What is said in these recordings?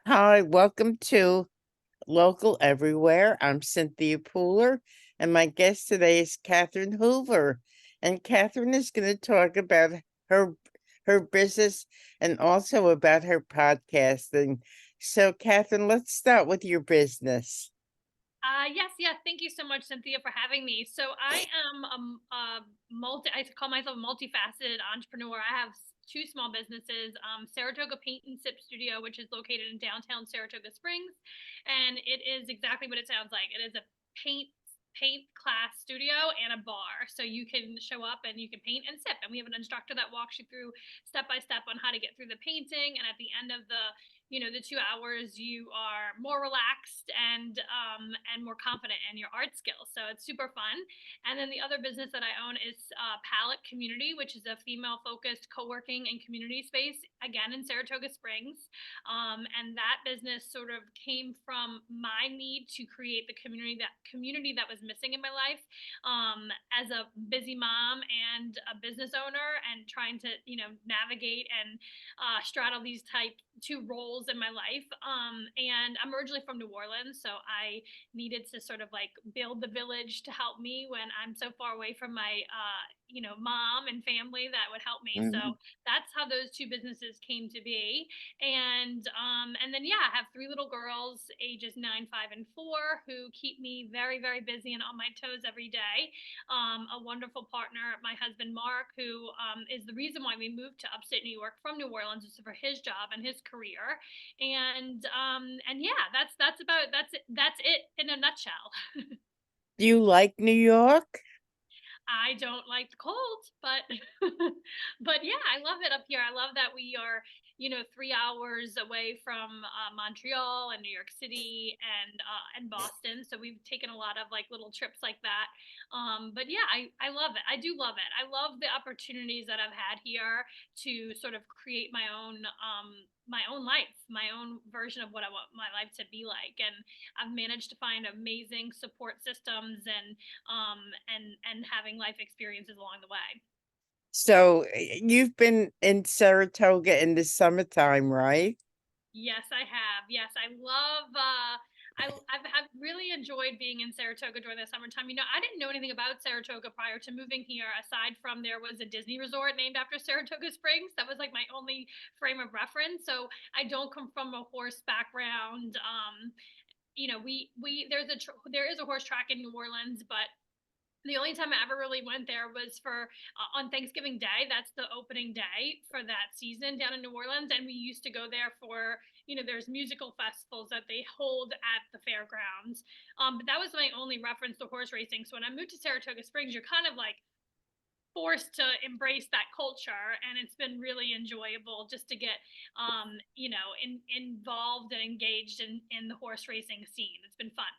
Hi, welcome to Local Everywhere. I'm Cynthia Pooler, and my guest today is Catherine Hoover. And Catherine is going to talk about her her business and also about her podcasting. So, Catherine, let's start with your business. Yes. Thank you so much, Cynthia, for having me. So I am I call myself a multifaceted entrepreneur. I have two small businesses, Saratoga Paint and Sip Studio, which is located in downtown Saratoga Springs. And it is exactly what it sounds like. It is a paint paint class studio and a bar. So you can show up and you can paint and sip. And we have an instructor that walks you through step by step on how to get through the painting. And at the end of the 2 hours, you are more relaxed and more confident in your art skills. So it's super fun. And then the other business that I own is Palette Community, which is a female focused co-working and community space, again in Saratoga Springs. And that business sort of came from my need to create the community that was missing in my life, as a busy mom and a business owner, and trying to navigate and straddle these type two roles in my life. And I'm originally from New Orleans, so I needed to sort of like build the village to help me when I'm so far away from my mom and family that would help me. So Mhm. that's how those two businesses came to be. And then yeah, I have three little girls, ages 9, 5, and 4, who keep me very, very busy and on my toes every day. A wonderful partner, my husband Mark, who is the reason why we moved to upstate New York from New Orleans, is for his job and his career. And yeah, that's it in a nutshell. Do you like New York? I don't like the cold, but but yeah, I love it up here. I love that we are, 3 hours away from Montreal and New York City and Boston. So we've taken a lot of like little trips like that. But yeah, I love it. I do love it. I love the opportunities that I've had here to sort of create my own life, my own version of what I want my life to be like. And I've managed to find amazing support systems and having life experiences along the way. So, you've been in Saratoga in the summertime, right? Yes, I have. Yes, I love. I've really enjoyed being in Saratoga during the summertime. I didn't know anything about Saratoga prior to moving here. Aside from there was a Disney resort named after Saratoga Springs. That was like my only frame of reference. So I don't come from a horse background. There is a horse track in New Orleans, but the only time I ever really went there was for on Thanksgiving Day. That's the opening day for that season down in New Orleans, and we used to go there for there's musical festivals that they hold at the fairgrounds. But that was my only reference to horse racing. So when I moved to Saratoga Springs, you're kind of like forced to embrace that culture, and it's been really enjoyable just to get involved and engaged in the horse racing scene. It's been fun.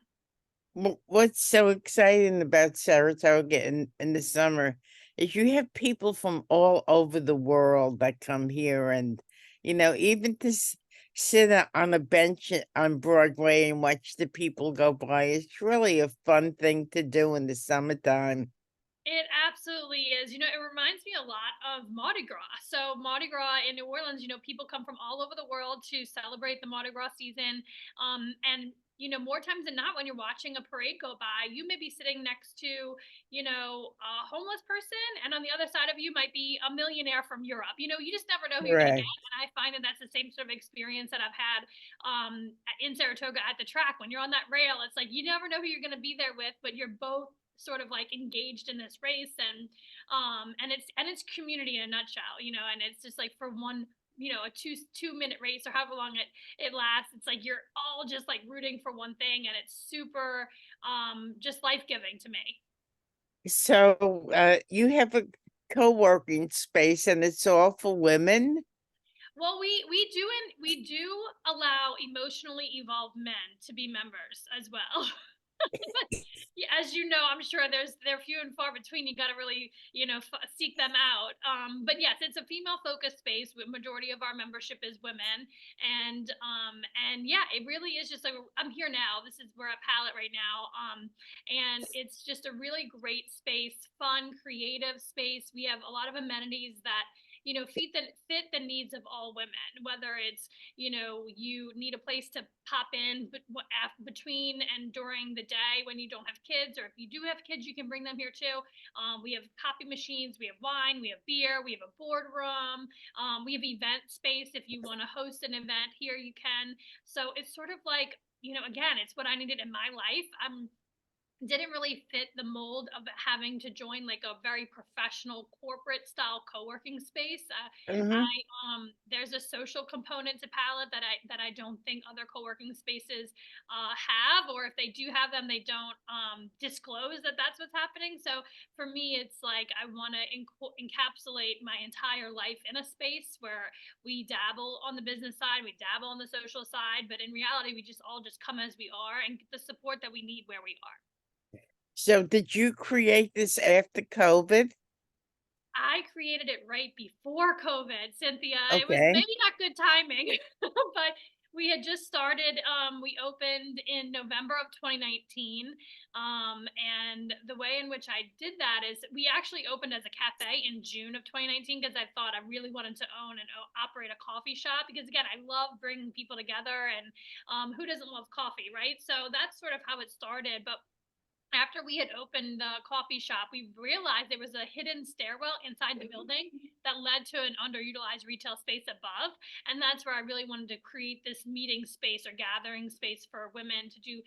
What's so exciting about Saratoga in the summer is you have people from all over the world that come here and, even to sit on a bench on Broadway and watch the people go by. It's really a fun thing to do in the summertime. It absolutely is. It reminds me a lot of Mardi Gras. So, Mardi Gras in New Orleans, people come from all over the world to celebrate the Mardi Gras season. And more times than not, when you're watching a parade go by, you may be sitting next to, a homeless person, and on the other side of you might be a millionaire from Europe. You just never know who you're going to Correct. get. And I find that that's the same sort of experience that I've had in Saratoga at the track. When you're on that rail, it's like you never know who you're going to be there with, but you're both sort of like engaged in this race. And it's community in a nutshell, and it's just like for one, a two minute race or however long it lasts. It's like you're all just like rooting for one thing, and it's super just life-giving to me. So, you have a co-working space and it's all for women? Well, we do allow emotionally evolved men to be members as well. But yeah, as you know, I'm sure they're few and far between. You got to really, seek them out. But yes, it's a female focused space. The majority of our membership is women, and yeah, it really is just like I'm here now. This is we're at Palette right now, and it's just a really great space, fun, creative space. We have a lot of amenities that fit the needs of all women, whether it's, you need a place to pop in, but between and during the day when you don't have kids, or if you do have kids, you can bring them here too. We have coffee machines, we have wine, we have beer, we have a boardroom, we have event space. If you want to host an event here, you can. So it's sort of like, again, it's what I needed in my life. Didn't really fit the mold of having to join like a very professional corporate style co-working space. Hmm. There's a social component to Palette that I don't think other co-working spaces have, or if they do have them, they don't disclose that that's what's happening. So for me, it's like I want to encapsulate my entire life in a space where we dabble on the business side, we dabble on the social side, but in reality, we just all just come as we are and get the support that we need where we are. So did you create this after COVID? I created it right before COVID, Cynthia. It was Okay. maybe not good timing, but we had just started. We opened in November of 2019. And the way in which I did that is we actually opened as a cafe in June of 2019 because I thought I really wanted to own and operate a coffee shop. Because again, I love bringing people together, and who doesn't love coffee, right? So that's sort of how it started. But after we had opened the coffee shop, we realized there was a hidden stairwell inside the building that led to an underutilized retail space above. And that's where I really wanted to create this meeting space or gathering space for women to do,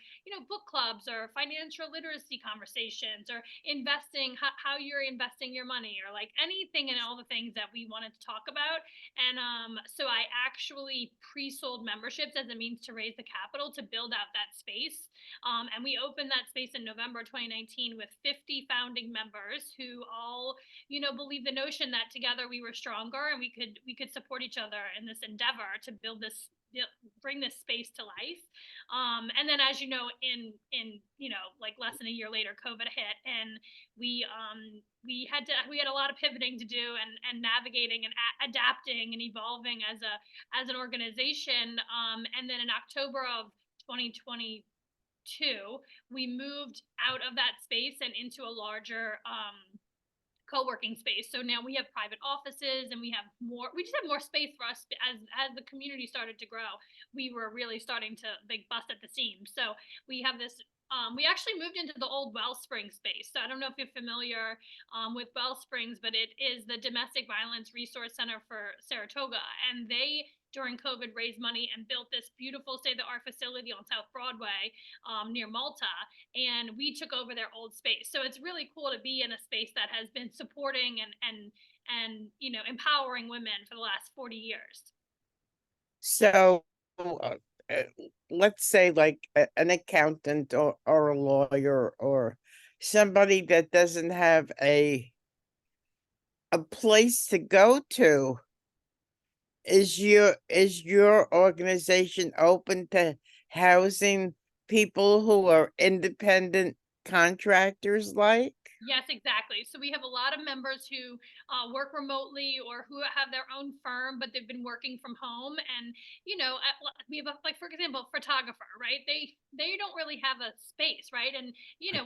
book clubs or financial literacy conversations, or investing, how you're investing your money, or like anything and all the things that we wanted to talk about. And so I actually pre sold memberships as a means to raise the capital to build out that space. And we opened that space in November 2019 with 50 founding members who all, believe the notion that together we were stronger and we could support each other in this endeavor to build this, bring this space to life. And then, as you know, in like less than a year later, COVID hit, and we had a lot of pivoting to do, and navigating and adapting and evolving as an organization. And then in October of 2020 we moved out of that space and into a larger co-working space. So now we have private offices, and we just have more space for us. As the community started to grow, we were really starting to like bust at the seams. So we have this, we actually moved into the old Wellspring space. So I don't know if you're familiar with Wellsprings, but it is the Domestic Violence Resource Center for Saratoga. And they, during COVID, raised money and built this beautiful state of the art facility on South Broadway, near Malta, and we took over their old space. So it's really cool to be in a space that has been supporting and empowering women for the last 40 years. So uh, let's say like an accountant or a lawyer or somebody that doesn't have a place to go to. Is your organization open to housing people who are independent contractors like? Yes, exactly. So we have a lot of members who work remotely or who have their own firm, but they've been working from home. And we have like, for example, photographer, right? They don't really have a space, right? And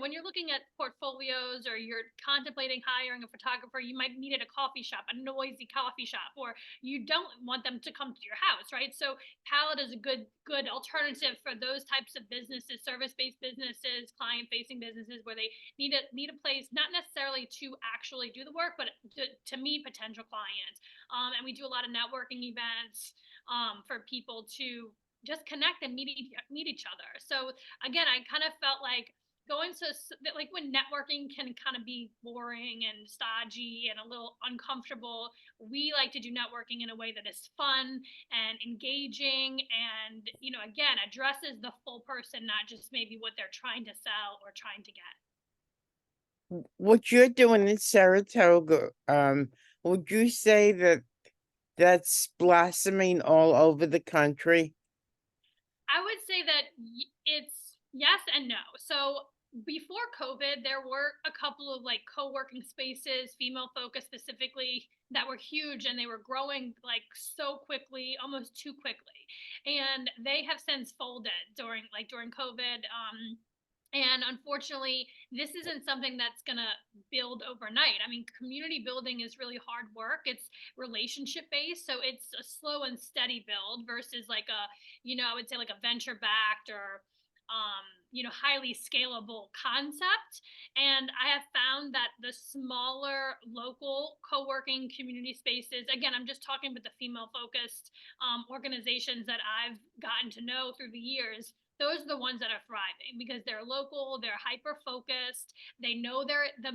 when you're looking at portfolios or you're contemplating hiring a photographer, you might need at a coffee shop, a noisy coffee shop, or you don't want them to come to your house, right? So Palette is a good alternative for those types of businesses, service-based businesses, client-facing businesses, where they need a place, not necessarily to actually do the work, but to meet potential clients. And we do a lot of networking events for people to just connect and meet each other. So again, I kind of felt like going to, like, when networking can kind of be boring and stodgy and a little uncomfortable, we like to do networking in a way that is fun and engaging, and again, addresses the full person, not just maybe what they're trying to sell or trying to get. What you're doing in Saratoga, would you say that that's blossoming all over the country? I would say that it's yes and no. So before COVID, there were a couple of like co-working spaces, female focused specifically, that were huge, and they were growing like so quickly, almost too quickly. And they have since folded during COVID. And unfortunately, this isn't something that's going to build overnight. I mean, community building is really hard work. It's relationship based. So it's a slow and steady build versus like a, I would say like a venture backed or, highly scalable concept. And I have found that the smaller local co working community spaces, again, I'm just talking with the female focused organizations that I've gotten to know through the years, those are the ones that are thriving because they're local, they're hyper focused, they know they're the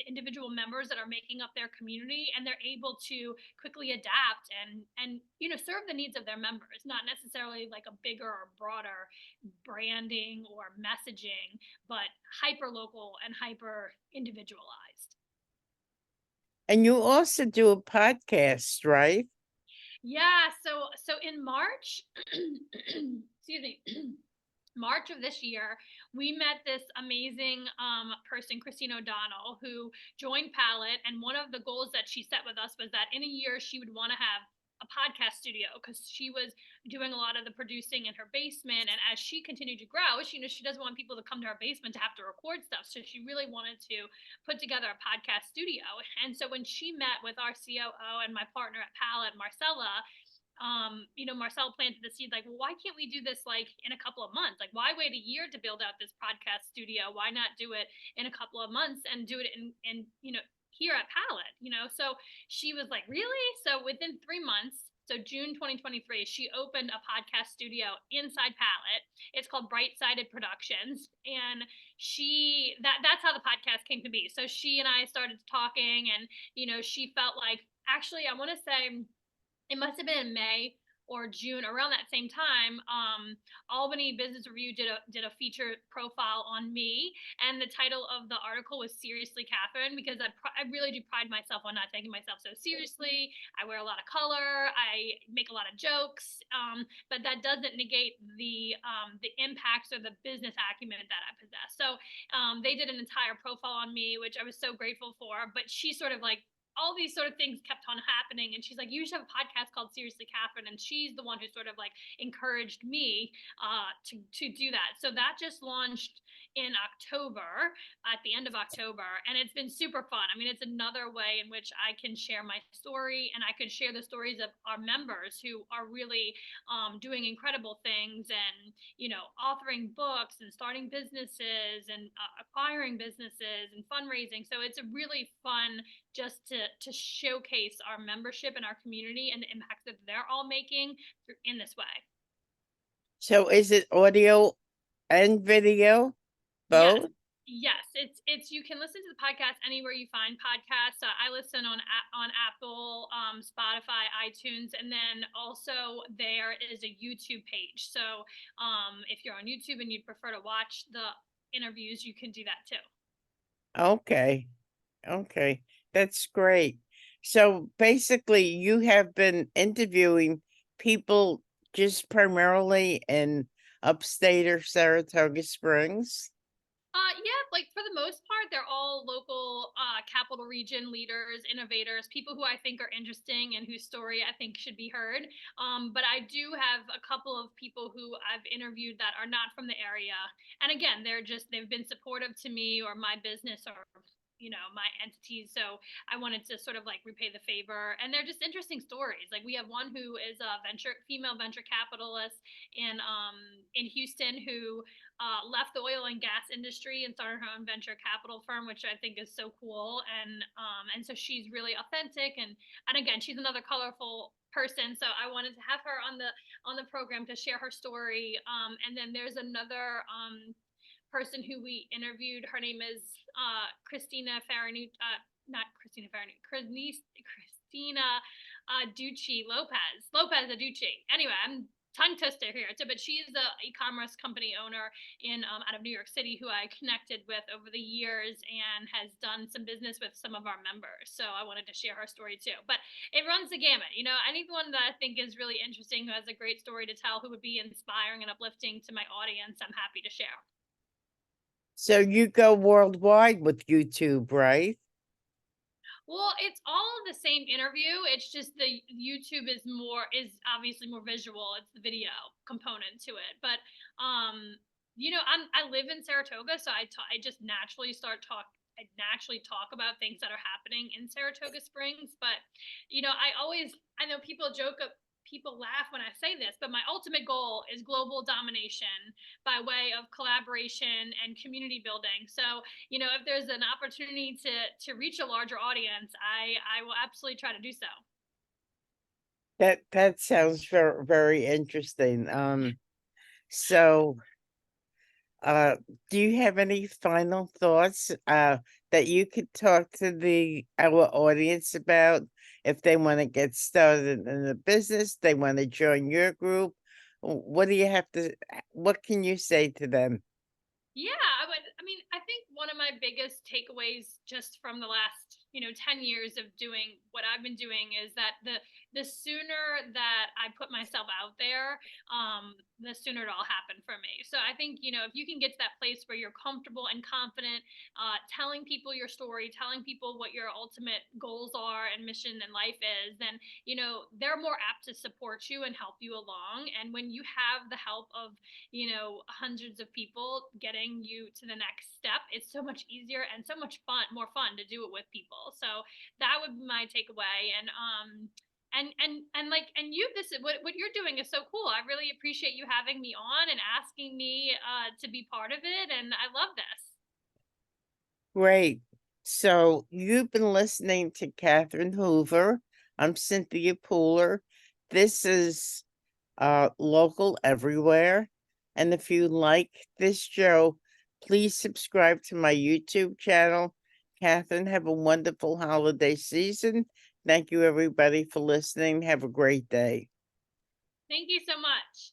individual members that are making up their community, and they're able to quickly adapt and serve the needs of their members, not necessarily like a bigger or broader branding or messaging, but hyper local and hyper individualized. And you also do a podcast, right? Yeah, so in March, excuse me, March of this year, we met this amazing person, Christine O'Donnell, who joined Palette. And one of the goals that she set with us was that in a year she would want to have a podcast studio because she was doing a lot of the producing in her basement. And as she continued to grow, she doesn't want people to come to her basement to have to record stuff. So she really wanted to put together a podcast studio. And so when she met with our COO and my partner at Palette, Marcella, Marcel planted the seed like, well, why can't we do this like in a couple of months? Like, why wait a year to build out this podcast studio? Why not do it in a couple of months and do it in here at Palette? So she was like, really? So within 3 months, so June 2023, she opened a podcast studio inside Palette. It's called Bright Sided Productions. And that's how the podcast came to be. So she and I started talking, and she felt like, actually, I want to say it must have been in May or June, around that same time. Albany Business Review did a feature profile on me, and the title of the article was "Seriously, Catherine," because I really do pride myself on not taking myself so seriously. I wear a lot of color, I make a lot of jokes, but that doesn't negate the impacts or the business acumen that I possess. So they did an entire profile on me, which I was so grateful for. But she sort of like, all these sort of things kept on happening, and she's like, you should have a podcast called Seriously Catherine. And she's the one who sort of like encouraged me to do that. So that just launched in October, at the end of October, and it's been super fun. I mean, it's another way in which I can share my story, and I could share the stories of our members who are really doing incredible things, and authoring books and starting businesses and acquiring businesses and fundraising. So it's a really fun just to showcase our membership and our community and the impacts that they're all making in this way. So is it audio and video? Yes. Both? Yes, it's you can listen to the podcast anywhere you find podcasts. I listen on Apple, Spotify, iTunes, and then also there is a YouTube page. So if you're on YouTube and you'd prefer to watch the interviews, you can do that too. Okay. Okay. That's great. So basically, you have been interviewing people just primarily in upstate or Saratoga Springs? Yeah, like for the most part, they're all local capital region leaders, innovators, people who I think are interesting and whose story I think should be heard. But I do have a couple of people who I've interviewed that are not from the area. And again, they've been supportive to me or my business or my entities. So I wanted to sort of like repay the favor, and they're just interesting stories. Like we have one who is a female venture capitalist in Houston who left the oil and gas industry and started her own venture capital firm, which I think is so cool. And so she's really authentic, and again, she's another colorful person. So I wanted to have her on the program to share her story. And then there's another person who we interviewed. Her name is Christina Farinu, not Christina Farinu, Christina Ducci Lopez Aducci. Anyway, I'm tongue twister here. So, but she's the e-commerce company owner in out of New York City who I connected with over the years and has done some business with some of our members. So I wanted to share her story too. But it runs the gamut. Anyone that I think is really interesting, who has a great story to tell, who would be inspiring and uplifting to my audience, I'm happy to share. So you go worldwide with YouTube, right? Well, it's all the same interview. It's just the YouTube is obviously more visual. It's the video component to it. But I live in Saratoga, so I just I naturally talk about things that are happening in Saratoga Springs. But I know people laugh when I say this, but my ultimate goal is global domination by way of collaboration and community building. So, if there's an opportunity to reach a larger audience, I will absolutely try to do so. That sounds very, very interesting. So Uh, do you have any final thoughts that you could talk to the our audience about if they want to get started in the business, they want to join your group? What do you have to, what can you say to them? Yeah, I would. I mean, I think one of my biggest takeaways just from the last, 10 years of doing what I've been doing is that the sooner that I put myself out there, the sooner it'll happen for me. So I think, if you can get to that place where you're comfortable and confident, telling people your story, telling people what your ultimate goals are and mission in life is, then, they're more apt to support you and help you along. And when you have the help of hundreds of people getting you to the next step, it's so much easier and so much more fun to do it with people. So that would be my takeaway. And you, this is what you're doing is so cool. I really appreciate you having me on and asking me to be part of it. And I love this. Great. So you've been listening to Catherine Hoover. I'm Cynthia Pooler. This is local everywhere. And if you like this show, please subscribe to my YouTube channel. Catherine, have a wonderful holiday season. Thank you, everybody, for listening. Have a great day. Thank you so much.